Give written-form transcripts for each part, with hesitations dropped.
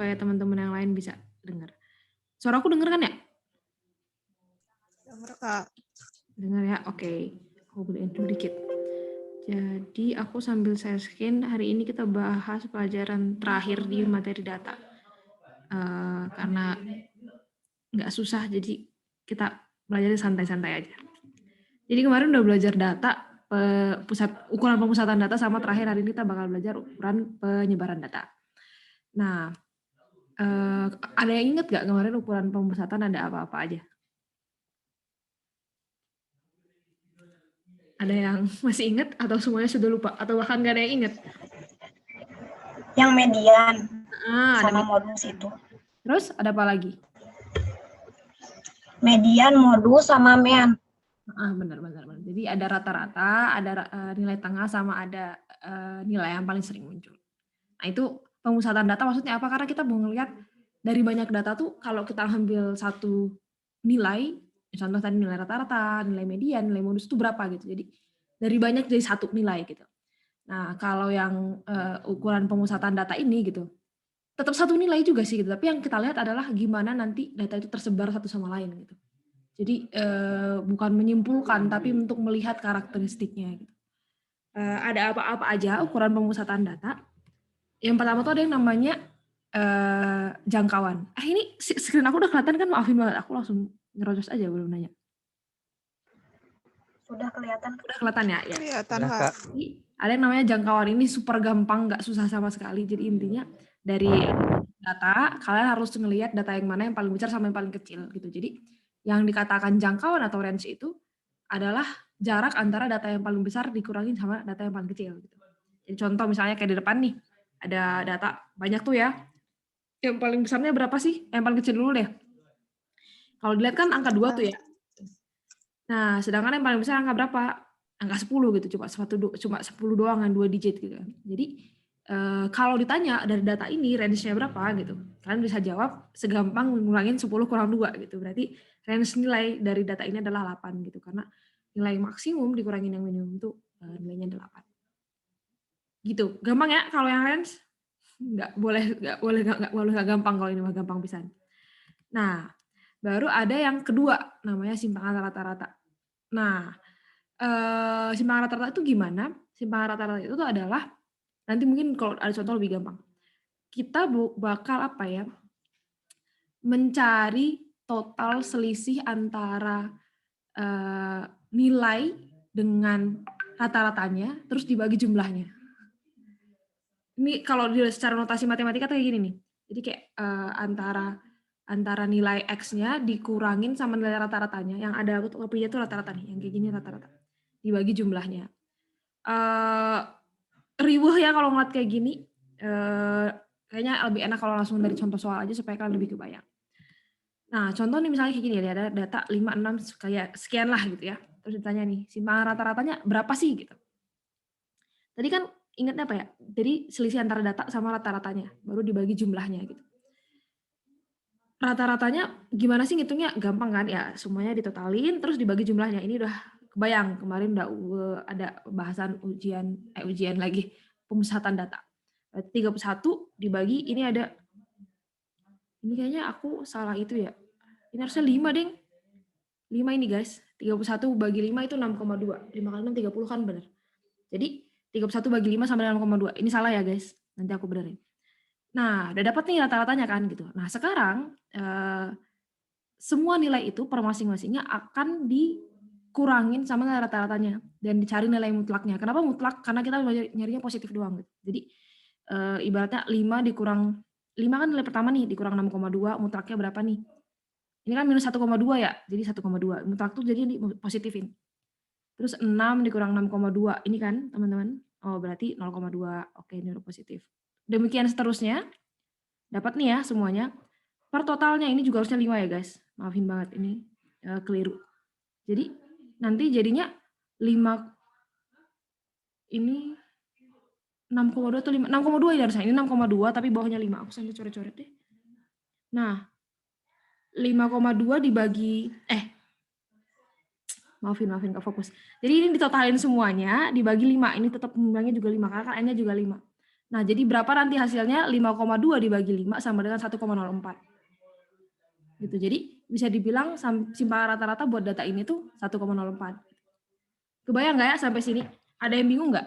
supaya teman-teman yang lain bisa dengar. Suara aku denger kan ya? Dengar, Kak. Dengar ya? Oke. Aku gedein dulu dikit. Jadi aku sambil share screen, hari ini kita bahas pelajaran terakhir di materi data. Karena nggak susah, jadi kita belajar santai-santai aja. Jadi kemarin udah belajar data, ukuran pemusatan data, sama terakhir hari ini kita bakal belajar ukuran penyebaran data. Nah, ada yang inget nggak kemarin ukuran pemusatan ada apa-apa aja? Ada yang masih inget atau semuanya sudah lupa? Atau bahkan nggak ada yang inget? Yang median ada sama modus itu. Terus ada apa lagi? Median, modus, sama mean. Benar. Jadi ada rata-rata, ada nilai tengah, sama ada nilai yang paling sering muncul. Nah, itu pemusatan data maksudnya apa? Karena kita mau ngelihat dari banyak data tuh, kalau kita ambil satu nilai, contoh tadi nilai rata-rata, nilai median, nilai modus itu berapa gitu. Jadi dari banyak jadi satu nilai gitu. Nah, kalau yang ukuran pemusatan data ini gitu, tetap satu nilai juga sih gitu. Tapi yang kita lihat adalah gimana nanti data itu tersebar satu sama lain gitu. Jadi bukan menyimpulkan, tapi untuk melihat karakteristiknya gitu. Ada apa-apa aja ukuran pemusatan data. Yang pertama tuh ada yang namanya jangkauan. Ini screen aku udah kelihatan kan? Maafin banget, aku langsung ngerojos aja belum nanya. Sudah kelihatan? Udah kelihatan ya? Ya. Kelihatan, Kak. Jadi, ada yang namanya jangkauan, ini super gampang, nggak susah sama sekali. Jadi intinya dari data, kalian harus ngelihat data yang mana yang paling besar sama yang paling kecil gitu. Jadi yang dikatakan jangkauan atau range itu adalah jarak antara data yang paling besar dikurangin sama data yang paling kecil gitu. Jadi contoh misalnya kayak di depan nih, ada data banyak tuh ya. Yang paling besarnya berapa sih? Yang paling kecil dulu deh. Kalau dilihat kan angka 2 tuh ya. Nah, sedangkan yang paling besar angka berapa? Angka 10 gitu, cuma 10 doang, 2 digit gitu. Jadi kalau ditanya dari data ini range-nya berapa gitu, kalian bisa jawab segampang ngurangin 10 kurang 2 gitu. Berarti range nilai dari data ini adalah 8 gitu, karena nilai maksimum dikurangin yang minimum itu nilainya 8. Gitu. Gampang ya kalau yang range? Nggak boleh nggak gampang, kalau ini mah gampang pisan. Nah, baru ada yang kedua namanya simpangan rata-rata. Nah, simpangan rata-rata itu gimana? Simpangan rata-rata itu adalah, nanti mungkin kalau ada contoh lebih gampang. Kita bakal apa ya? Mencari total selisih antara nilai dengan rata-ratanya, terus dibagi jumlahnya. Ini kalau secara notasi matematika kayak gini nih. Jadi kayak antara nilai X-nya dikurangin sama nilai rata-ratanya. Yang ada kopinya itu rata-rata nih, yang kayak gini rata-rata. Dibagi jumlahnya. Riweuh ya kalau ngeliat kayak gini. Kayaknya lebih enak kalau langsung dari contoh soal aja supaya kalian lebih kebayang. Nah, contoh nih misalnya kayak gini ya, ada data 5, 6, kayak sekian lah gitu ya. Terus ditanya nih, simpangan rata-ratanya berapa sih gitu. Tadi kan ingatnya apa ya? Jadi selisih antara data sama rata-ratanya, baru dibagi jumlahnya gitu. Rata-ratanya gimana sih ngitungnya? Gampang kan? Ya semuanya ditotalin terus dibagi jumlahnya. Ini udah kebayang, kemarin udah ada bahasan ujian lagi pemusatan data. 31 dibagi, ini ada, ini kayaknya aku salah itu ya. Ini harusnya 5 deng. 5 ini guys. 31 bagi 5 itu 6,2. 5 kali 6 30 kan bener. Jadi 31 bagi 5 sama dengan 6,2. Ini salah ya guys. Nanti aku benerin. Nah, udah dapat nih rata-ratanya kan gitu. Nah, sekarang semua nilai itu per masing-masingnya akan dikurangin sama nilai rata-ratanya dan dicari nilai mutlaknya. Kenapa mutlak? Karena kita nyarinya positif doang gitu. Jadi ibaratnya 5 dikurang 5 kan nilai pertama nih, dikurang 6,2, mutlaknya berapa nih? Ini kan minus 1,2 ya. Jadi 1,2. Mutlak tuh jadi positifin. Terus 6 dikurang 6,2. Ini kan, teman-teman. Oh, berarti 0,2. Oke, ini udah positif. Demikian seterusnya. Dapat nih ya semuanya. Per totalnya ini juga harusnya 5 ya, guys. Maafin banget, ini keliru. Jadi, nanti jadinya 5, ini 6,2 atau 5? 6,2 ya harusnya. Ini 6,2, tapi bawahnya 5. Aku sambil coret-coret deh. Nah, 5,2 dibagi, maafin gak fokus. Jadi ini ditotalin semuanya, dibagi 5. Ini tetap jumlahnya juga 5, karena kan N-nya juga 5. Nah, jadi berapa nanti hasilnya? 5,2 dibagi 5 sama dengan 1,04. Gitu. Jadi bisa dibilang simpangan rata-rata buat data ini tuh 1,04. Kebayang nggak ya sampai sini? Ada yang bingung nggak?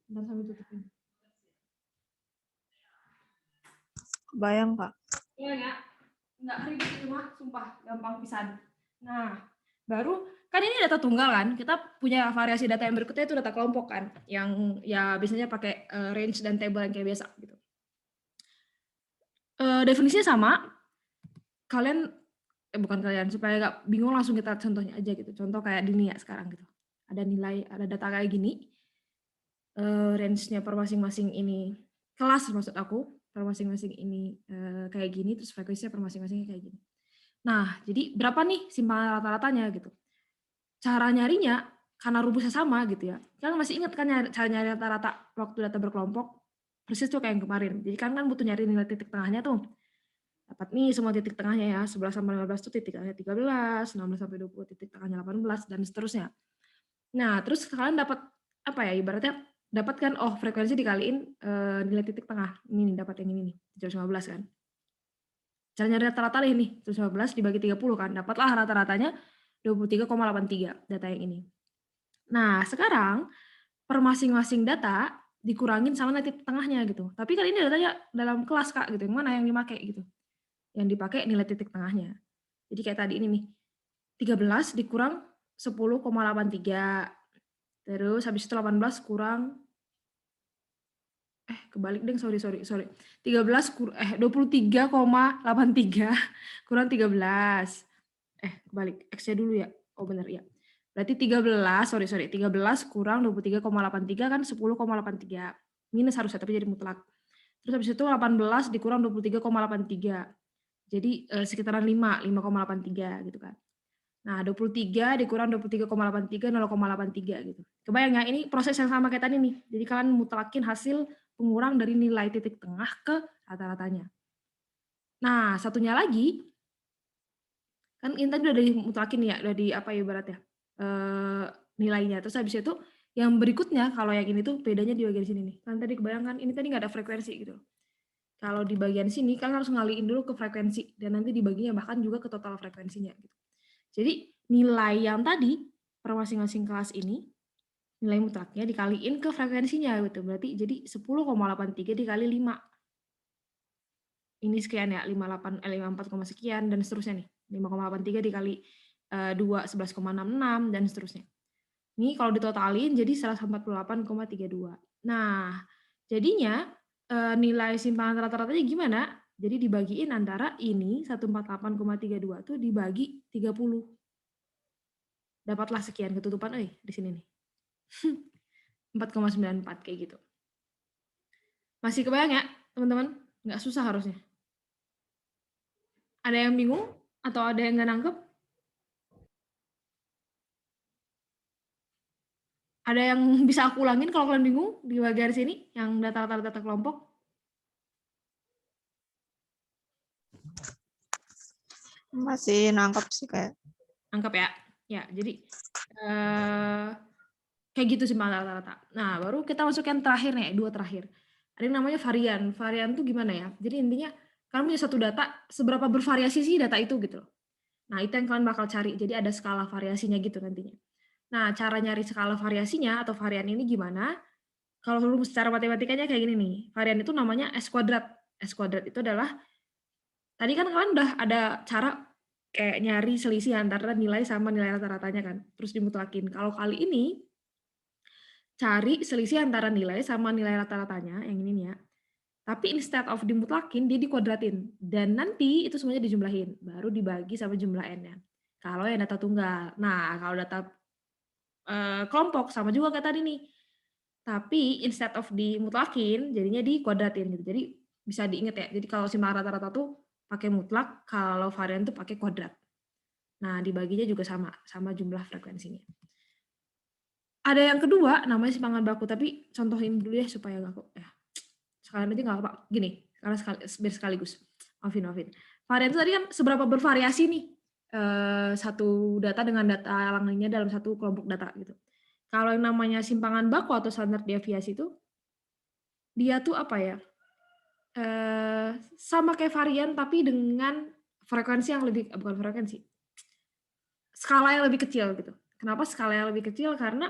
Bentar, sambil tutupin. Bayang, Kak. Iya nggak ribet itu mah, sumpah gampang pisan. Nah, baru kan ini data tunggal kan, kita punya variasi data yang berikutnya itu data kelompok kan, yang ya biasanya pakai range dan table yang kayak biasa gitu. Definisinya sama, kalian bukan kalian, supaya nggak bingung langsung kita contohnya aja gitu. Contoh kayak di ya sekarang gitu. Ada nilai, ada data kayak gini, range-nya per masing-masing ini kelas maksud aku, per masing-masing ini kayak gini, terus frekuensinya per masing-masingnya kayak gini. Nah, jadi berapa nih simpangan rata-ratanya gitu. Cara nyarinya karena rumusnya sama gitu ya. Kalian masih ingat kan cara nyari rata-rata waktu data berkelompok? Persis tuh kayak yang kemarin. Jadi kan butuh nyari nilai titik tengahnya tuh. Dapat nih semua titik tengahnya ya. 11 sampai 15 tuh titik tengahnya 13, 16 sampai 20 titik tengahnya 18 dan seterusnya. Nah, terus kalian dapat apa ya, ibaratnya dapatkan frekuensi dikaliin nilai titik tengah. Ini nih dapat yang ini nih, 715 kan. Cara nyari rata-rata nih, 715 dibagi 30 kan, dapatlah rata-ratanya 23,83 data yang ini. Nah, sekarang per masing-masing data dikurangin sama nilai titik tengahnya gitu. Tapi kan ini datanya dalam kelas Kak gitu, yang mana yang dipakai gitu. Yang dipakai nilai titik tengahnya. Jadi kayak tadi ini nih, 13 dikurang 10,83. Terus habis itu 18 kurang kebalik deh, sorry. 23,83 kurang 13. Kebalik, X-nya dulu ya. Oh benar ya. Berarti 13 kurang 23,83 kan 10,83. Minus harusnya tapi jadi mutlak. Terus habis itu 18 dikurang 23,83. Jadi sekitaran 5,83 gitu kan. Nah, 23 dikurang 23,83, 0,83 gitu. Kebayang ya, ini proses yang sama kayak tadi nih. Jadi kalian mutlakin hasil pengurang dari nilai titik tengah ke rata-ratanya. Nah, satunya lagi, kan ini tadi udah dimutlakin ya, udah di apa ya ibaratnya, nilainya. Terus habis itu yang berikutnya, kalau yang ini tuh bedanya di bagian sini nih. Kan tadi kebayangkan, ini tadi nggak ada frekuensi gitu. Kalau di bagian sini, kalian harus ngaliin dulu ke frekuensi, dan nanti dibaginya bahkan juga ke total frekuensinya gitu. Jadi nilai yang tadi per masing-masing kelas ini, nilai mutlaknya dikaliin ke frekuensinya gitu. Berarti jadi 10,83 dikali 5. Ini sekian ya, 54, sekian dan seterusnya nih. 5,83 dikali 2, 11,66 dan seterusnya. Ini kalau ditotalin jadi 148,32. Nah, jadinya nilai simpangan rata-ratanya gimana? Jadi dibagiin antara ini 148,32 tuh dibagi 30. Dapatlah sekian ketutupan di sini nih. 4,94 kayak gitu. Masih kebayang ya, teman-teman? Nggak susah harusnya. Ada yang bingung atau ada yang nggak nangkep? Ada yang bisa aku ulangin kalau kalian bingung di bagian sini yang data kelompok? Masih nangkep sih kayak. Nangkep ya? Ya, jadi kayak gitu sih rata-rata. Nah, baru kita masuk yang terakhir nih, 2 terakhir. Ada yang namanya varian. Varian tuh gimana ya? Jadi intinya kalian punya satu data, seberapa bervariasi sih data itu gitu. Nah, itu yang kalian bakal cari. Jadi ada skala variasinya gitu nantinya. Nah, cara nyari skala variasinya atau varian ini gimana? Kalau rumus secara matematikanya kayak gini nih. Varian itu namanya S kuadrat. S kuadrat itu adalah, tadi kan kalian udah ada cara kayak nyari selisih antara nilai sama nilai rata-ratanya kan. Terus dimutlakin. Kalau kali ini, cari selisih antara nilai sama nilai rata-ratanya, yang ini nih ya. Tapi instead of dimutlakin, dia dikuadratin. Dan nanti itu semuanya dijumlahin. Baru dibagi sama jumlah N-nya. Kalau yang data tunggal. Nah, kalau data kelompok, sama juga kayak tadi nih. Tapi instead of dimutlakin, jadinya dikuadratin gitu. Jadi bisa diingat ya. Jadi kalau simpangan rata-rata tuh pakai mutlak, kalau varian tuh pakai kuadrat. Nah, dibaginya juga sama jumlah frekuensinya. Ada yang kedua, namanya simpangan baku, tapi contohin dulu ya supaya nggak kok. Sekalian aja nggak apa-apa. Gini, karena biar sekaligus. Maafin. Varian itu tadi kan seberapa bervariasi nih satu data dengan data lainnya dalam satu kelompok data gitu. Kalau yang namanya simpangan baku atau standar deviasi itu dia tuh apa ya, sama kayak varian tapi dengan frekuensi yang lebih bukan frekuensi, skala yang lebih kecil gitu. Kenapa skala yang lebih kecil? Karena,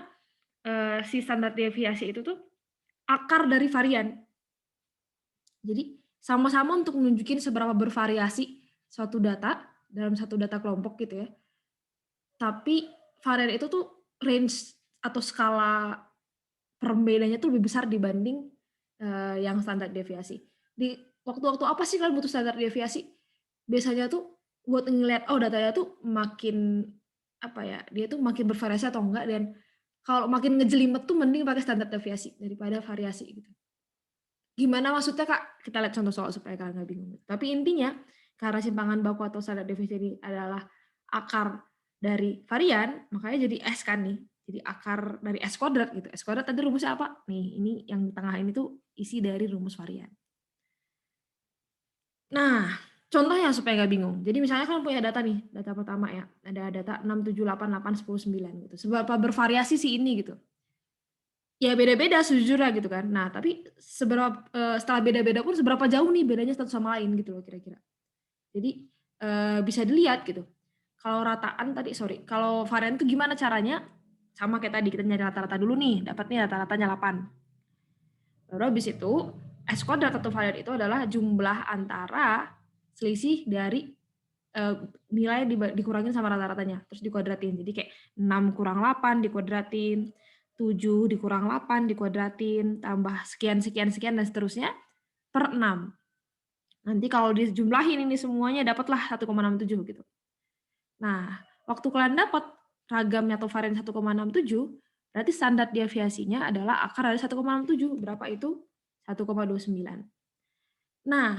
si standar deviasi itu tuh akar dari varian. Jadi sama-sama untuk nunjukin seberapa bervariasi suatu data dalam satu data kelompok gitu ya. Tapi varian itu tuh range atau skala perbedaannya tuh lebih besar dibanding, yang standar deviasi. Di waktu-waktu apa sih kalian butuh standar deviasi? Biasanya tuh buat ngelihat, oh datanya tuh makin, apa ya, dia tuh makin bervariasi atau enggak, dan kalau makin ngejelimet tuh mending pakai standar deviasi daripada variasi gitu. Gimana maksudnya, Kak? Kita lihat contoh soal supaya kalian nggak bingung. Tapi intinya, karena simpangan baku atau standar deviasi ini adalah akar dari varian, makanya jadi S kan nih. Jadi akar dari S kuadrat gitu. S kuadrat tadi rumusnya apa? Nih, ini yang di tengah ini tuh isi dari rumus varian. Nah, contohnya supaya nggak bingung. Jadi misalnya kalian punya data nih, data pertama ya. Ada data 6, 7, 8, 8, 10, 9 gitu. Seberapa bervariasi sih ini gitu. Ya beda-beda sejujurnya gitu kan. Nah, tapi setelah beda-beda pun seberapa jauh nih bedanya satu sama lain gitu loh kira-kira. Jadi, bisa dilihat gitu. Kalau rataan tadi kalau varian itu gimana caranya? Sama kayak tadi, kita nyari rata-rata dulu nih, dapat nih rata-ratanya 8. Baru habis itu, S kuadrat atau varian itu adalah jumlah antara selisih dari, nilai dikurangin sama rata-ratanya, terus dikuadratin. Jadi kayak 6 kurang 8 dikuadratin, 7 dikurang 8 dikuadratin, tambah sekian, sekian, sekian, dan seterusnya, per 6. Nanti kalau dijumlahin ini semuanya dapatlah 1,67 gitu. Nah, waktu kalian dapat ragamnya atau varian 1,67, berarti standar deviasinya adalah akar dari 1,67. Berapa itu? 1,29. Nah,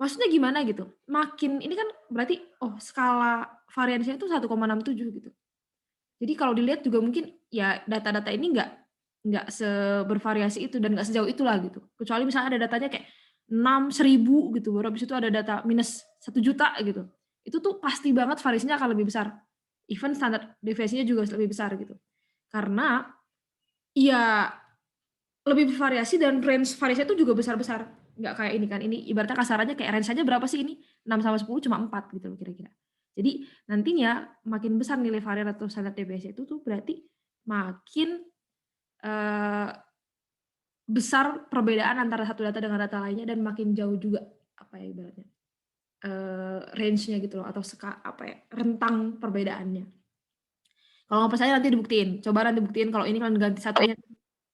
maksudnya gimana gitu? Makin ini kan berarti, oh skala variansinya itu 1,67 gitu. Jadi kalau dilihat juga mungkin ya data-data ini nggak sebervariasi itu dan nggak sejauh itulah gitu. Kecuali misalnya ada datanya kayak 6, 1000 gitu, baru habis itu ada data minus 1 juta gitu. Itu tuh pasti banget variasinya akan lebih besar. Even standar deviasinya juga lebih besar gitu. Karena ya lebih bervariasi dan range variasinya itu juga besar-besar. Nggak kayak ini kan, ini ibaratnya kasarannya kayak range aja berapa sih ini? 6 sama 10 cuma 4 gitu loh kira-kira. Jadi nantinya makin besar nilai varian atau standar deviasi itu tuh berarti makin, eee, besar perbedaan antara satu data dengan data lainnya dan makin jauh juga, apa ya ibaratnya, range-nya gitu loh atau apa ya, rentang perbedaannya. Kalau nggak percaya nanti dibuktiin, coba nanti buktiin kalau ini kan ganti satunya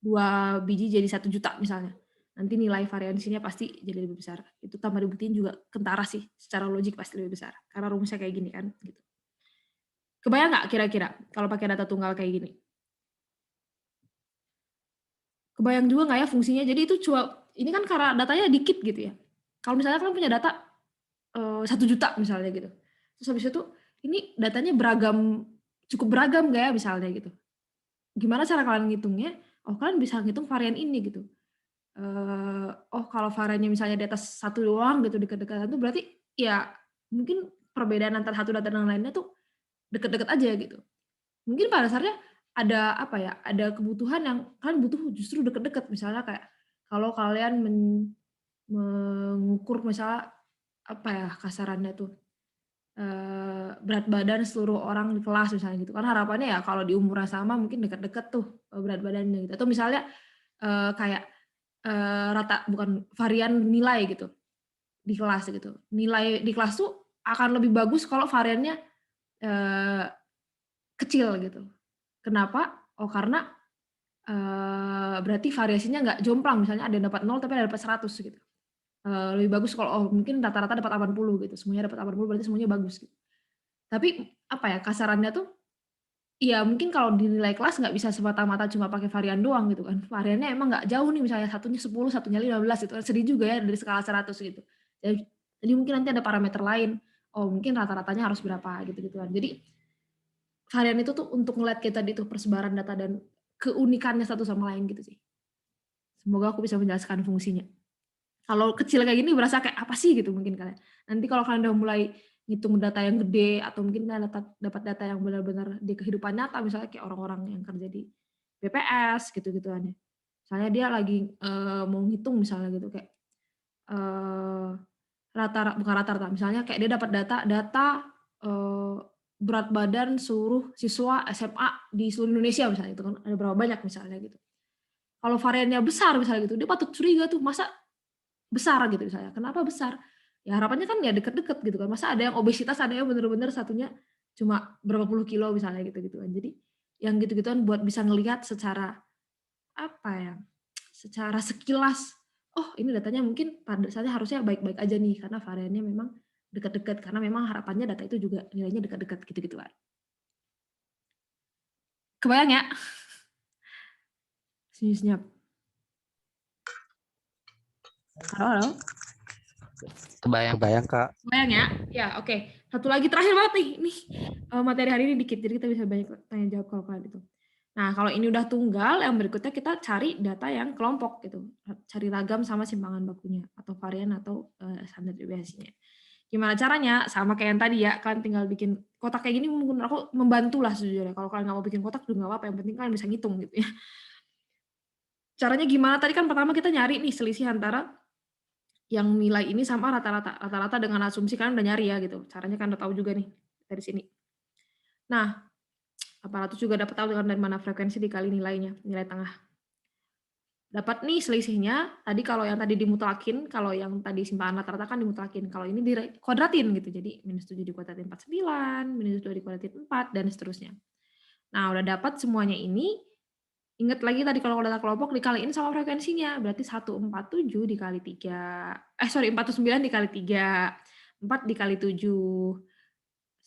2 biji jadi 1 juta misalnya. Nanti nilai variansinya pasti jadi lebih besar. Itu tambah dibuktiin juga kentara sih, secara logik pasti lebih besar. Karena rumusnya kayak gini kan, gitu. Kebayang nggak kira-kira kalau pakai data tunggal kayak gini? Kebayang juga nggak ya fungsinya? Jadi itu ini kan karena datanya dikit gitu ya. Kalau misalnya kalian punya data 1 juta misalnya gitu. Terus habis itu ini datanya cukup beragam nggak ya misalnya gitu. Gimana cara kalian ngitungnya? Oh kalian bisa ngitung varian ini gitu. Oh kalau variannya misalnya di atas 1 doang gitu deket-deketan tuh berarti ya mungkin perbedaan antara satu data dengan lainnya tuh deket-deket aja gitu. Mungkin pada dasarnya ada apa ya, ada kebutuhan yang kalian butuh justru deket-deket. Misalnya kayak kalau kalian mengukur misalnya apa ya kasarannya tuh, berat badan seluruh orang di kelas misalnya gitu kan, harapannya ya kalau di umur yang sama mungkin deket-deket tuh, berat badannya gitu. Atau misalnya, kayak, bukan varian nilai gitu, di kelas gitu. Nilai di kelas tuh akan lebih bagus kalau variannya, eee, kecil gitu. Kenapa? Oh karena, berarti variasinya nggak jomplang, misalnya ada yang dapat 0 tapi ada yang dapat 100 gitu. Lebih bagus kalau mungkin rata-rata dapat 80 gitu, semuanya dapat 80 berarti semuanya bagus gitu. Tapi apa ya, kasarannya tuh, ya mungkin kalau di nilai kelas nggak bisa semata-mata cuma pakai varian doang gitu kan. Variannya emang nggak jauh nih, misalnya satunya 10, satunya 15 gitu kan, sedih juga ya dari skala 100 gitu. Jadi mungkin nanti ada parameter lain, oh mungkin rata-ratanya harus berapa gitu-gituan. Jadi varian itu tuh untuk ngeliat kayak tadi tuh persebaran data dan keunikannya satu sama lain gitu sih. Semoga aku bisa menjelaskan fungsinya. Kalau kecil kayak gini berasa kayak apa sih gitu mungkin kalian. Nanti kalau kalian udah mulai ngitung data yang gede atau mungkin kalian dapat data yang benar-benar di kehidupan nyata misalnya kayak orang-orang yang kerja di BPS gitu-gituan ya. Misalnya dia lagi mau ngitung misalnya gitu kayak bukan rata-rata, misalnya kayak dia dapat data berat badan seluruh siswa SMA di seluruh Indonesia misalnya itu kan ada berapa banyak misalnya gitu. Kalau variannya besar misalnya gitu, dia patut curiga tuh masa besar gitu misalnya. Kenapa besar? Ya harapannya kan ya deket-deket gitu kan. Masa ada yang obesitas, ada yang bener-bener satunya cuma berapa puluh kilo misalnya gitu-gitu kan. Jadi yang gitu-gituan buat bisa ngelihat secara apa ya? Secara sekilas, oh ini datanya mungkin pada saatnya harusnya baik-baik aja nih karena variannya memang dekat-dekat karena memang harapannya data itu juga nilainya dekat-dekat gitu-gitu kan. Kebayang ya? Senyap-senyap. Halo, halo. Kebayang Kak. Kebayang ya? Ya, oke. Satu lagi terakhir banget nih. Nih materi hari ini dikit, jadi kita bisa banyak tanya jawab kalau kalian itu. Nah, kalau ini udah tunggal, yang berikutnya kita cari data yang kelompok gitu. Cari ragam sama simpangan bakunya atau varian atau standar deviasinya. Gimana caranya? Sama kayak yang tadi ya, kalian tinggal bikin kotak kayak gini mungkin aku membantu lah sejujurnya. Kalau kalian nggak mau bikin kotak juga nggak apa-apa, yang penting kalian bisa ngitung gitu ya. Caranya gimana? Tadi kan pertama kita nyari nih selisih antara yang nilai ini sama rata-rata dengan asumsi kalian udah nyari ya gitu. Caranya kan udah tahu juga nih dari sini. Nah, aparatus juga dapat tahu dari mana frekuensi dikali nilainya, nilai tengah. Dapat nih selisihnya, tadi kalau yang tadi dimutlakin, kalau yang tadi simpangan rata-rata kan dimutlakin, kalau ini dikuadratin gitu, jadi minus 7 dikuadratin 49, minus 2 dikuadratin 4, dan seterusnya. Nah, udah dapat semuanya ini, ingat lagi tadi kalau data kelompok dikaliin sama frekuensinya, berarti 147 dikali 3, 49 dikali 3, 4 dikali 7,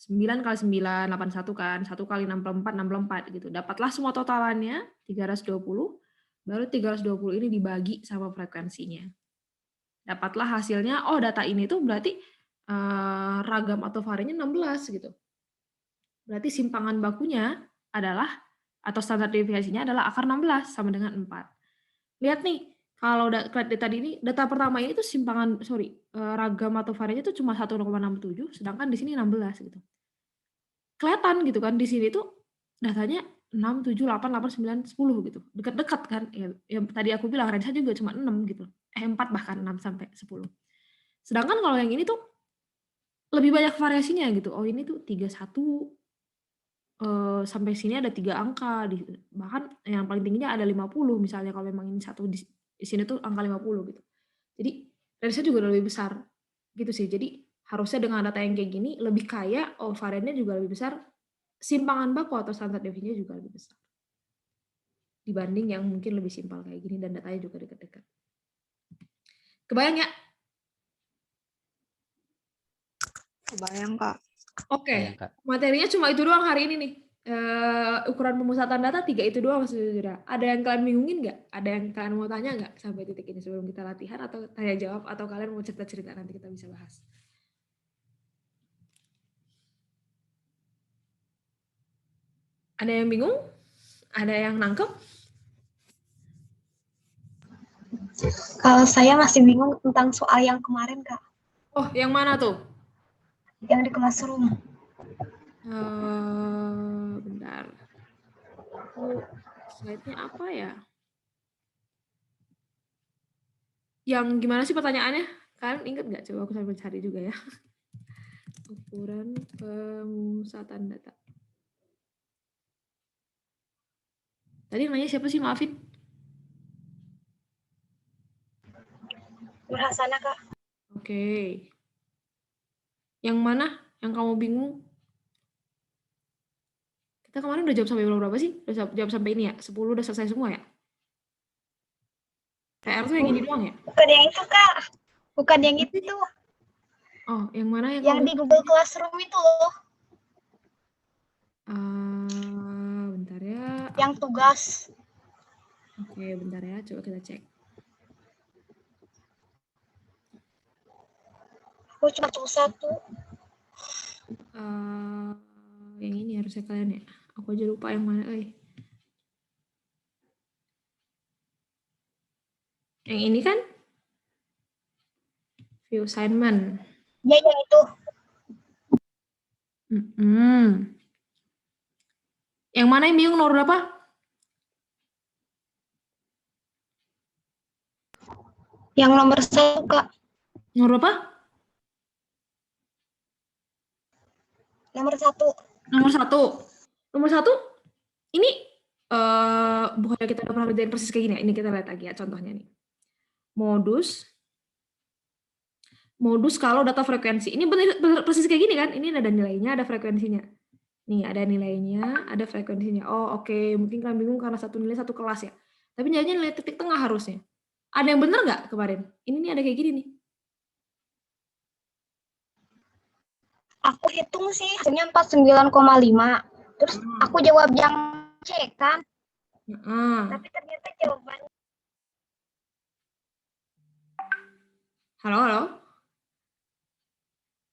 9 kali 9, 81 kan, 1 kali 64 gitu. Dapatlah semua totalannya, 320, baru 320 ini dibagi sama frekuensinya. Dapatlah hasilnya, oh data ini tuh berarti ragam atau variannya 16 gitu. Berarti simpangan bakunya adalah, atau standar deviasinya adalah akar 16 sama dengan 4. Lihat nih, kalau tadi ini, data pertama ini tuh ragam atau variannya itu cuma 1,67, sedangkan di sini 16 gitu. Kelihatan gitu kan, di sini tuh datanya 6, 7, 8, 8, 9, 10 gitu. Dekat-dekat kan, ya, yang tadi aku bilang range juga cuma 6 gitu. 4 bahkan 6 sampai 10. Sedangkan kalau yang ini tuh lebih banyak variasinya gitu. Oh ini tuh 31, sampai sini ada 3 angka, bahkan yang paling tingginya ada 50 misalnya kalau memang ini satu di sini tuh angka 50 gitu. Jadi range-nya juga lebih besar gitu sih. Jadi harusnya dengan data yang kayak gini lebih kaya, variannya juga lebih besar, simpangan baku atau standar deviasinya juga lebih besar dibanding yang mungkin lebih simpel kayak gini dan datanya juga dekat-dekat. Kebayang ya? Kebayang Kak. Oke, Kebayang, Kak. materinya cuma itu doang hari ini nih. Ukuran pemusatan data 3 itu doang saudara. Ada yang kalian bingungin nggak? Ada yang kalian mau tanya nggak sampai titik ini sebelum kita latihan atau tanya jawab atau kalian mau cerita-cerita nanti kita bisa bahas? Ada yang bingung? Ada yang nangkep? Kalau saya masih bingung tentang soal yang kemarin, Kak. Oh, yang mana tuh? Yang di classroom. Bentar. Slide-nya apa ya? Yang gimana sih pertanyaannya? Kalian inget nggak? Coba aku sambil cari juga ya. Ukuran pemusatan data. Tadi nanya siapa sih? Maafin. Nurhasana, Kak. Oke. Yang mana? Yang kamu bingung? Kita kemarin udah jawab sampai berapa sih? Udah jawab sampai ini ya? 10 udah selesai semua ya? PR tuh yang ini doang ya? Bukan yang itu, Kak. Bukan yang itu. Oh, yang mana yang Yang kamu di Google Classroom itu loh. bentar ya. Yang tugas. Oke, bentar ya. Coba kita cek. Aku cuma satu. Yang ini harusnya kalian ya. Aku aja lupa yang mana. Yang ini kan? View assignment. Ya, yang itu. Yang mana yang bingung nomor berapa? Yang nomor 1, Kak. Nomor berapa? Nomor 1. Nomor 1. Nomor 1 ini bukannya kita udah pernah kerjain persis kayak gini ya? Ini kita lihat lagi ya contohnya nih. Modus kalau data frekuensi. Ini bener persis kayak gini kan? Ini ada nilainya, ada frekuensinya. Nih, ada nilainya, ada frekuensinya. Oh, oke. Mungkin kalian bingung karena satu nilai satu kelas ya. Tapi jadinya nilai titik tengah harusnya. Ada yang bener nggak kemarin? Ini nih ada kayak gini nih. Aku hitung sih hasilnya 49,5. Terus aku jawab yang C kan. Tapi ternyata jawaban. Halo.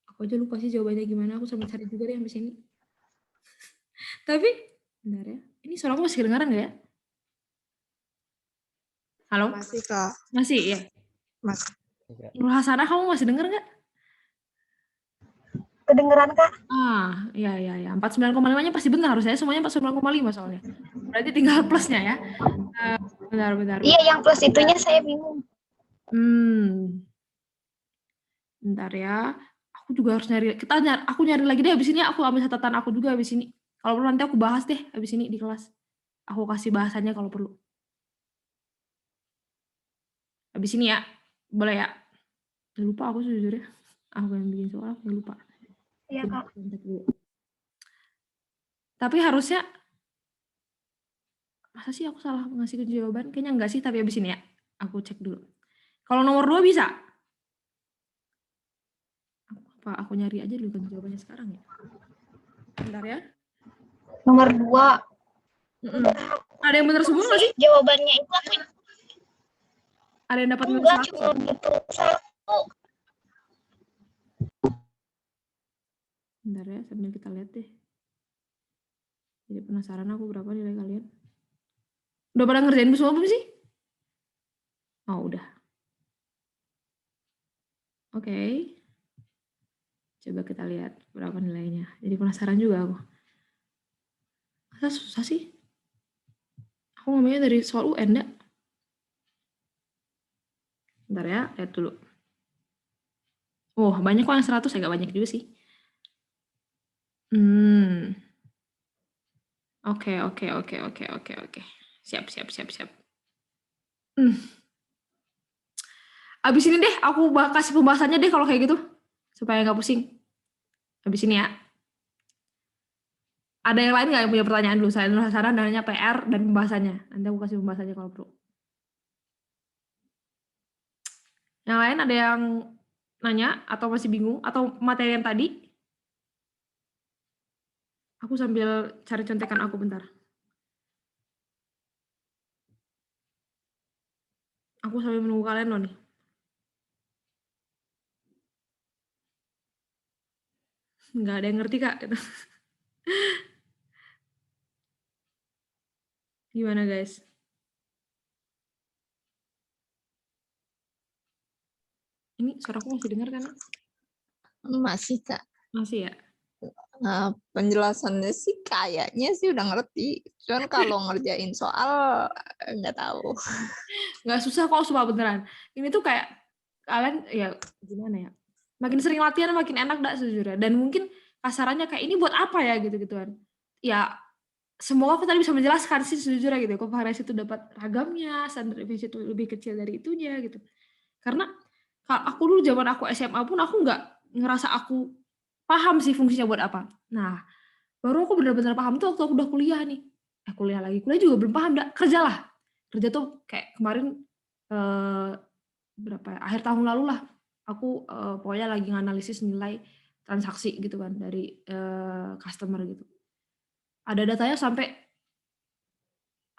Aku aja lupa sih jawabannya gimana. Aku sambil cari juga deh habis ini. Tapi, bentar ya. Ini suara aku masih kedengaran nggak ya? Halo? Masih, Kak. Masih ya? Masih. Nur Hasanah, kamu masih denger nggak? Kedengeran, Kak? Iya. 49,5-nya pasti benar harusnya. Semuanya 49,5 soalnya. Berarti tinggal plusnya ya. Bentar. Iya, yang plus itunya saya bingung. Bentar ya. Aku juga harus nyari. Aku nyari lagi deh habis ini. Aku ambil catatan aku juga habis ini. Kalau perlu nanti aku bahas deh habis ini di kelas. Aku kasih bahasannya kalau perlu. Habis ini ya. Boleh ya? Lupa aku sejujurnya. Aku yang bikin soal, aku lupa. Iya, Kak. Tapi harusnya masa sih aku salah ngasih jawaban? Kayaknya enggak sih, tapi habis ini ya. Aku cek dulu. Kalau nomor 2 bisa? Aku nyari aja dulu kan jawabannya sekarang ya. Bentar ya. Nomor 2. Ada yang benar semua nggak sih? Jawabannya itu aku ada yang dapat enggak, cuma gitu. 1. Bentar ya, sambil kita lihat deh. Jadi penasaran aku berapa nilai kalian. Udah pada ngerjain semua belum sih? Oh, udah. Oke. Coba kita lihat berapa nilainya. Jadi penasaran juga aku. Masa susah sih? Aku ngomongnya dari soal UN, enggak? Bentar ya, lihat dulu. Oh, banyak kok yang 100, agak banyak juga sih. Oke. Siap. Abis ini deh, aku kasih pembahasannya deh kalau kayak gitu. Supaya nggak pusing. Abis ini ya. Ada yang lain nggak yang punya pertanyaan dulu? Saya nulis saran, dananya PR, dan pembahasannya. Nanti aku kasih pembahasannya kalau perlu. Yang lain ada yang nanya atau masih bingung? Atau materi yang tadi? Aku sambil cari contekan aku bentar. Aku sambil menunggu kalian loh nih. Nggak ada yang ngerti, Kak. Gimana, guys? Ini suaraku masih dengar kan? Masih, Kak. Masih ya? Nah, penjelasannya sih kayaknya sih udah ngerti. Cuman kalau ngerjain soal nggak tahu. Nggak susah kok, sumpah beneran. Ini tuh kayak kalian ya gimana ya? Makin sering latihan makin enak dah sejujurnya. Dan mungkin kasarannya kayak ini buat apa ya gitu-gituan. Ya semoga aku tadi bisa menjelaskan sih sejujurnya gitu. Komparasi itu dapat ragamnya, standar deviasi itu lebih kecil dari itunya gitu. Karena aku dulu zaman aku SMA pun aku nggak ngerasa aku paham sih fungsinya buat apa. Nah, baru aku benar-benar paham tuh waktu aku udah kuliah nih. Kuliah juga belum paham, kerjalah. Kerja tuh kayak kemarin berapa ya, akhir tahun lalu lah. Aku pokoknya lagi nganalisis nilai transaksi gitu kan dari customer gitu. Ada datanya sampai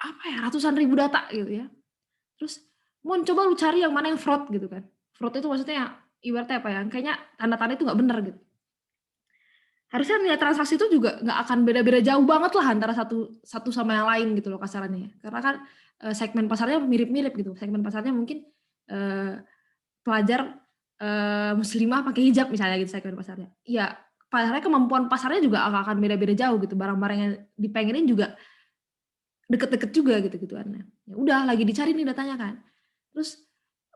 apa ya, ratusan ribu data gitu ya. Terus mau coba lu cari yang mana yang fraud gitu kan. Fraud itu maksudnya ibaratnya apa ya, kayaknya tanda-tanda itu nggak benar gitu. Harusnya nilai transaksi itu juga nggak akan beda-beda jauh banget lah antara satu sama yang lain gitu loh kasarannya. Karena kan segmen pasarnya mirip-mirip gitu. Segmen pasarnya mungkin pelajar muslimah pakai hijab misalnya gitu segmen pasarnya. Ya, padahal kemampuan pasarnya juga akan beda-beda jauh gitu. Barang-barang yang dipengenin juga deket-deket juga gitu-gituan. Ya udah lagi dicari nih datanya kan. Terus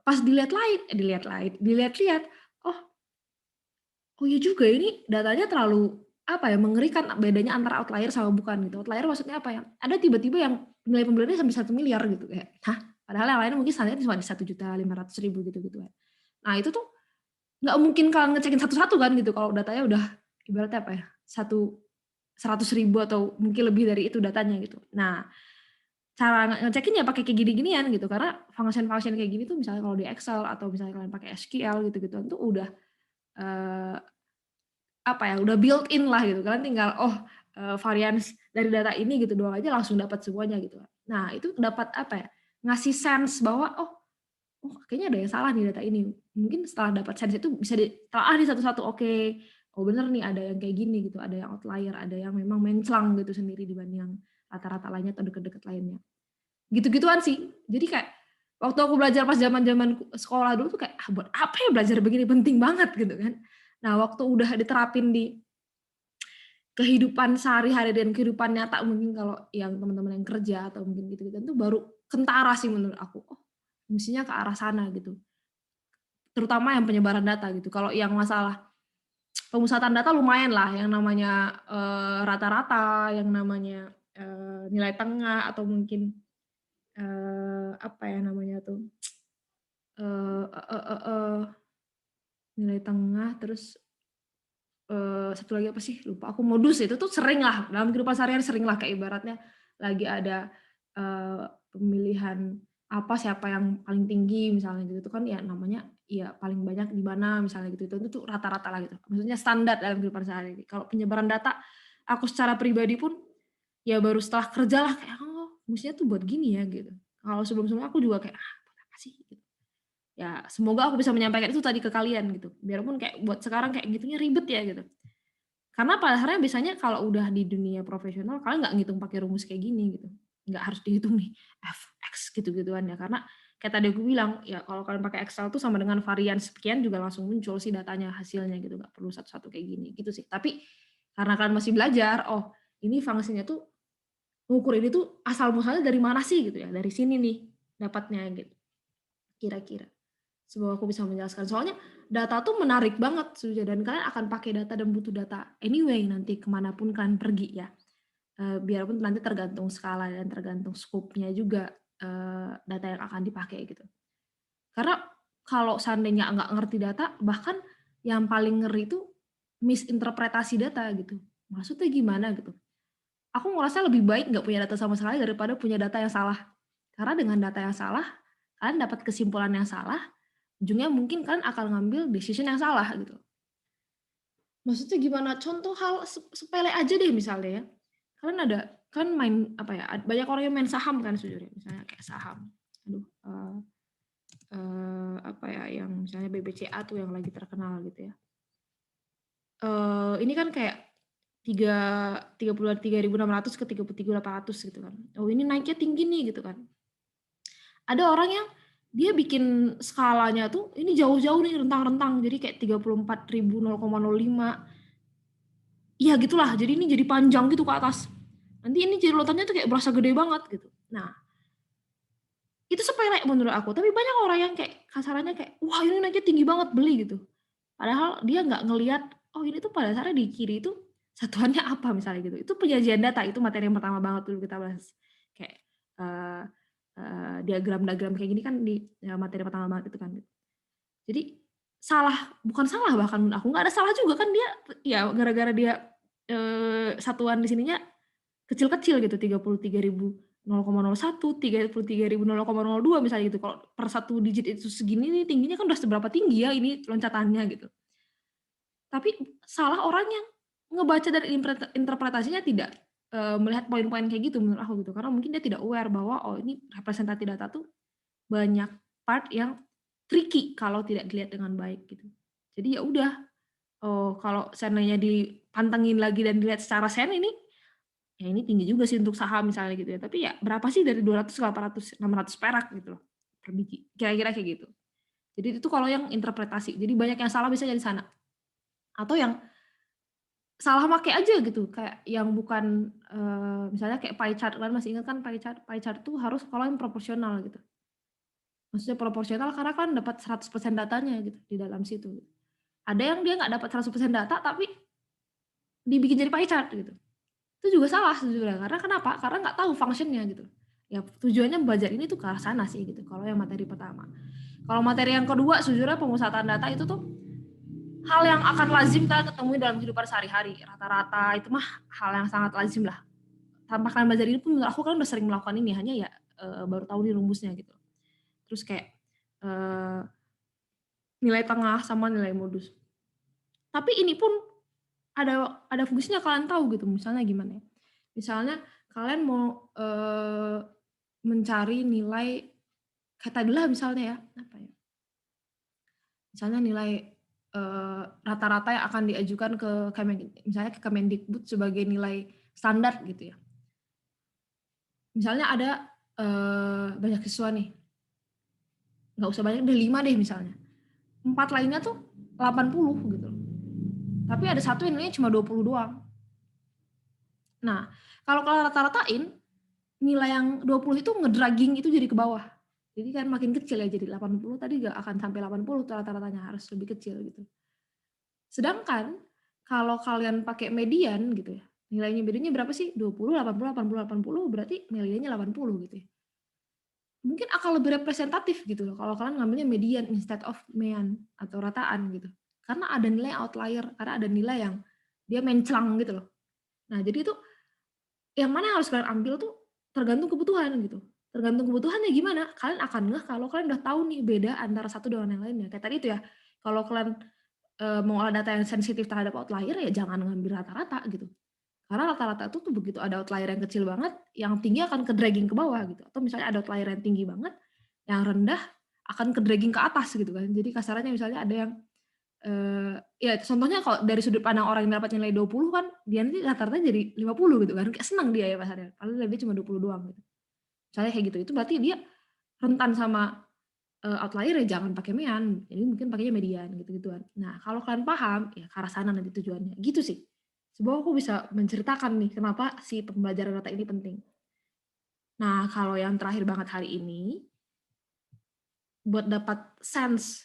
pas dilihat-lihat, oh iya juga ini datanya terlalu mengerikan bedanya antara outlier sama bukan gitu. Outlier maksudnya apa ya? Ada tiba-tiba yang nilai pembeliannya sampai 1 miliar gitu kayak, hah? Padahal yang lain mungkin standarnya cuma di 1.500.000 gitu-gitu kan. Nah itu tuh nggak mungkin kalian ngecekin satu-satu kan gitu kalau datanya udah ibaratnya 100.000 atau mungkin lebih dari itu datanya gitu. Nah cara ngecekin ya pakai kayak gini-ginian gitu karena function-function kayak gini tuh misalnya kalau di Excel atau misalnya kalian pakai SQL gitu-gituan tuh udah eh, udah built in lah gitu. Kalian tinggal varians dari data ini gitu doang aja langsung dapat semuanya gitu. Nah, itu dapat ngasih sense bahwa oh kayaknya ada yang salah nih data ini. Mungkin setelah dapat sense itu bisa ditelaah nih satu-satu, oke. Oh bener nih ada yang kayak gini gitu, ada yang outlier, ada yang memang menclang gitu sendiri dibanding yang rata-rata lainnya atau deket-deket lainnya. Gitu-gituan sih. Jadi kayak waktu aku belajar pas zaman-zaman sekolah dulu tuh kayak buat apa ya belajar begini, penting banget gitu kan. Nah, waktu udah diterapin di kehidupan sehari-hari dan kehidupan nyata mungkin kalau yang teman-teman yang kerja atau mungkin gitu-gitu itu baru kentara sih menurut aku. Oh, mestinya ke arah sana gitu. Terutama yang penyebaran data gitu. Kalau yang masalah pemusatan data lumayan lah yang namanya rata-rata, yang namanya nilai tengah atau mungkin apa ya namanya tuh nilai tengah terus satu lagi apa sih lupa aku modus itu tuh sering lah dalam kehidupan sehari-hari sering lah kayak ibaratnya lagi ada pemilihan siapa yang paling tinggi misalnya gitu itu kan ya namanya ya paling banyak di mana misalnya gitu itu tuh rata-rata lah gitu maksudnya standar dalam kehidupan sehari-hari. Kalau penyebaran data aku secara pribadi pun ya baru setelah kerja lah kayak oh mestinya tuh buat gini ya gitu. Kalau sebelum-sebelumnya aku juga kayak buat apa sih gitu. Ya semoga aku bisa menyampaikan itu tadi ke kalian gitu. Biarpun kayak buat sekarang kayak gitunya ribet ya gitu. Karena pada akhirnya biasanya kalau udah di dunia profesional kalian nggak ngitung pakai rumus kayak gini gitu. Nggak harus dihitung nih f, x gitu-gituan ya. Karena kayak tadi aku bilang ya kalau kalian pakai Excel tuh sama dengan varian sekian juga langsung muncul sih datanya hasilnya gitu. Nggak perlu satu-satu kayak gini gitu sih. Tapi karena kalian masih belajar, oh ini fungsinya tuh ngukur ini tuh asal muasalnya dari mana sih gitu ya. Dari sini nih dapatnya gitu. Kira-kira. Semoga aku bisa menjelaskan. Soalnya data tuh menarik banget, dan kalian akan pakai data dan butuh data anyway nanti kemanapun kalian pergi ya. Biarpun nanti tergantung skala dan tergantung scope-nya juga data yang akan dipakai gitu. Karena kalau seandainya nggak ngerti data, bahkan yang paling ngeri itu misinterpretasi data gitu. Maksudnya gimana gitu. Aku ngerasa lebih baik nggak punya data sama sekali daripada punya data yang salah. Karena dengan data yang salah, kalian dapat kesimpulan yang salah, ujungnya mungkin kalian akan ngambil decision yang salah gitu. Maksudnya gimana? Contoh hal sepele aja deh misalnya ya. Kalian ada kan main banyak orang yang main saham kan sejujurnya, misalnya kayak saham. Aduh, yang misalnya BBCA tuh yang lagi terkenal gitu ya. Ini kan kayak 33.600 ke 33.800 gitu kan. Oh ini naiknya tinggi nih gitu kan. Ada orang yang dia bikin skalanya tuh ini jauh-jauh nih rentang-rentang jadi kayak 34.000 iya gitulah jadi ini jadi panjang gitu ke atas nanti ini jadi lotannya tuh kayak berasa gede banget gitu. Nah itu sepele menurut aku tapi banyak orang yang kayak kasarannya kayak wah ini naiknya tinggi banget beli gitu padahal dia nggak ngelihat oh ini tuh pada dasarnya di kiri itu satuannya apa misalnya gitu. Itu penyajian data itu materi yang pertama banget dulu kita bahas kayak diagram-diagram kayak gini kan di materi pertama banget itu kan. Jadi bukan salah bahkan aku nggak ada salah juga kan dia ya gara-gara dia satuan di sininya kecil-kecil gitu 33.001, 33.002 misalnya gitu. Kalau per satu digit itu segini nih tingginya kan udah seberapa tinggi ya ini loncatannya gitu. Tapi salah orang yang ngebaca dari interpretasinya tidak melihat poin-poin kayak gitu menurut aku gitu. Karena mungkin dia tidak aware bahwa oh ini representasi data tuh banyak part yang tricky kalau tidak dilihat dengan baik gitu. Jadi ya udah, kalau seandainya dipantengin lagi dan dilihat secara sen ini, ya ini tinggi juga sih untuk saham misalnya gitu ya. Tapi ya berapa sih dari 200 ke 800, 600 perak gitu loh per biji. Kira-kira kayak gitu. Jadi itu kalau yang interpretasi. Jadi banyak yang salah bisa di sana. Atau yang salah make aja gitu kayak yang bukan misalnya kayak pie chart kan masih ingat kan pie chart tuh harus kalau yang proporsional gitu. Maksudnya proporsional karena kan dapat 100% datanya gitu di dalam situ. Ada yang dia nggak dapat 100% data tapi dibikin jadi pie chart gitu. Itu juga salah sejujurnya. Karena kenapa? Karena nggak tahu functionnya gitu. Ya tujuannya belajar ini tuh ke arah sana sih gitu. Kalau yang materi pertama. Kalau materi yang kedua sejujurnya pemusatan data itu tuh hal yang akan lazim kita ketemui dalam kehidupan sehari-hari. Rata-rata itu mah hal yang sangat lazim lah. Tanpa kalian belajar ini pun menurut aku kan udah sering melakukan ini. Hanya ya baru tahu nih rumusnya gitu. Terus kayak nilai tengah sama nilai modus. Tapi ini pun ada fungsinya kalian tahu gitu. Misalnya gimana ya? Misalnya kalian mau mencari nilai kayak tadi lah misalnya ya, apa ya? Misalnya nilai rata-rata yang akan diajukan ke misalnya ke Kemendikbud sebagai nilai standar gitu ya. Misalnya ada banyak siswa nih. Nggak usah banyak deh, 5 deh misalnya. 4 lainnya tuh 80 gitu. Tapi ada satu yang nilainya cuma 20 doang. Nah, kalau kalian rata-ratain, nilai yang 20 itu ngedragging itu jadi ke bawah. Jadi kan makin kecil ya, jadi 80 tadi gak akan sampai 80 tuh rata-ratanya, harus lebih kecil gitu. Sedangkan kalau kalian pakai median gitu ya, nilainya bedanya berapa sih? 20, 80, 80, 80, berarti nilainya 80 gitu ya. Mungkin akan lebih representatif gitu loh kalau kalian ngambilnya median instead of mean atau rataan gitu. Karena ada nilai outlier, karena ada nilai yang dia menclang gitu loh. Nah, jadi itu yang mana yang harus kalian ambil tuh tergantung kebutuhan gitu. Tergantung kebutuhannya gimana, kalian akan ngeh kalau kalian udah tahu nih beda antara satu dengan yang lainnya. Kayak tadi itu ya, kalau kalian mengolah data yang sensitif terhadap outlier ya jangan ngambil rata-rata gitu. Karena rata-rata itu tuh begitu ada outlier yang kecil banget, yang tinggi akan ke dragging ke bawah gitu. Atau misalnya ada outlier yang tinggi banget, yang rendah akan ke dragging ke atas gitu kan. Jadi kasarannya misalnya ada yang ya contohnya kalau dari sudut pandang orang yang dapat nilai 20 kan, dia nanti rata-rata jadi 50 gitu kan. Kayak senang dia ya pasarnya. Padahal dia cuma 20 doang gitu. Misalnya kayak gitu. Itu berarti dia rentan sama outlier ya jangan pakai mean. Jadi mungkin pakainya median gitu-gituan. Nah, kalau kalian paham ya ke arah sana nanti tujuannya. Gitu sih. Sebab aku bisa menceritakan nih kenapa si pembelajaran data ini penting. Nah, kalau yang terakhir banget hari ini, buat dapat sense,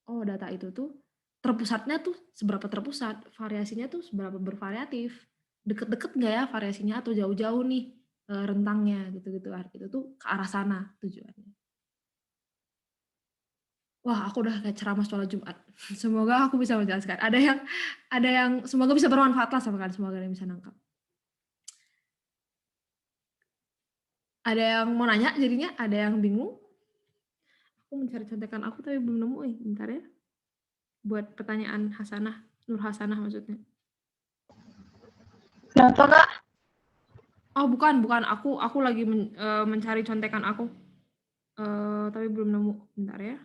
oh data itu tuh terpusatnya tuh seberapa terpusat, variasinya tuh seberapa bervariatif, deket-deket nggak ya variasinya atau jauh-jauh nih rentangnya gitu-gitu. Itu tuh ke arah sana tujuannya. Wah, aku udah kayak ceramah sholat Jumat. Semoga aku bisa menjelaskan. Ada yang semoga bisa bermanfaat lah sama kalian, semoga kalian bisa nangkap. Ada yang mau nanya jadinya? Ada yang bingung? Aku mencari contekan aku tapi belum nemu bentar ya. Buat pertanyaan Hasanah, Nur Hasanah maksudnya. Kenapa Kak? Oh bukan. Aku lagi mencari contekan aku. Tapi belum nemu. Bentar ya.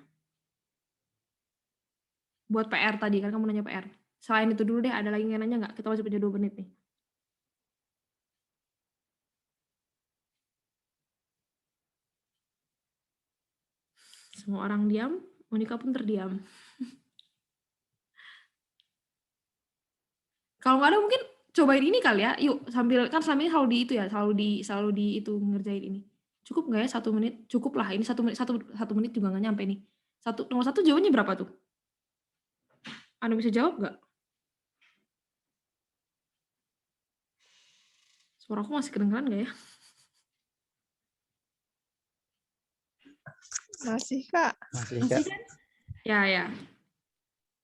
Buat PR tadi, kan kamu nanya PR. Selain itu dulu deh, ada lagi yang nanya nggak? Kita masih punya 2 menit nih. Semua orang diam, Monica pun terdiam. Kalau nggak ada mungkin cobain ini kali ya. Yuk sambil kan selama ini selalu di itu ngerjain ini. Cukup nggak ya 1 menit? Cukup lah. Ini 1 menit 1 menit juga nggak nyampe nih. Nomor 1 jawabannya berapa tuh? Anda bisa jawab nggak? Suara aku masih kedengeran nggak ya? Masih Kak. Masih kan? Ya.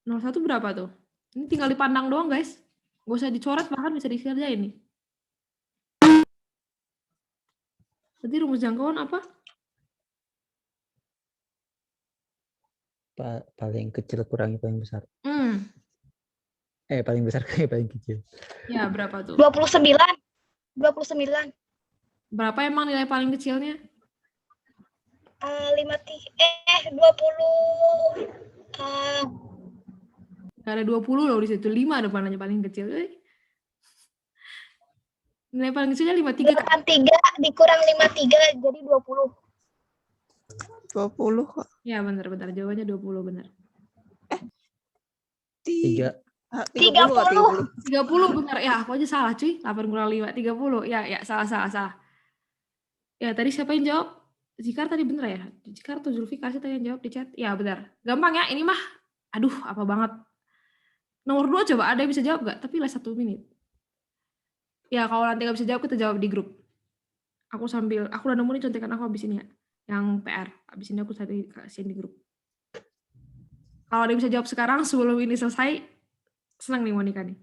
Nomor 1 berapa tuh? Ini tinggal dipandang doang guys. Gak usah dicoret, bahkan bisa dikerjain nih. Berarti rumus jangkauan apa? Paling kecil kurangi paling besar. Paling besar kurangi paling kecil. Ya, berapa tuh? 29. Berapa emang nilai paling kecilnya? 20. Gak ada 20 loh di situ. 5 depannya paling kecil. Nilai paling kecilnya 53. 83 dikurang 53 jadi 20. 20 kok. Ya, benar. Jawabannya 20 benar. 3. 30 benar. Ya, aku aja salah cuy. 8 kurang 5, 30. Ya, salah. Ya, tadi siapa yang jawab? Zikar tadi bener ya? Zikar atau Zulfikar sih tadi yang jawab di chat? Ya benar. Gampang ya, ini mah aduh apa banget. Nomor 2 coba ada yang bisa jawab nggak? Tapi lah 1 menit. Ya kalau nanti nggak bisa jawab kita jawab di grup. Aku udah nemu nih contekan aku abis ini ya. Yang PR. Abis ini aku kasihin di grup. Kalau ada yang bisa jawab sekarang sebelum ini selesai, senang nih Monica nih.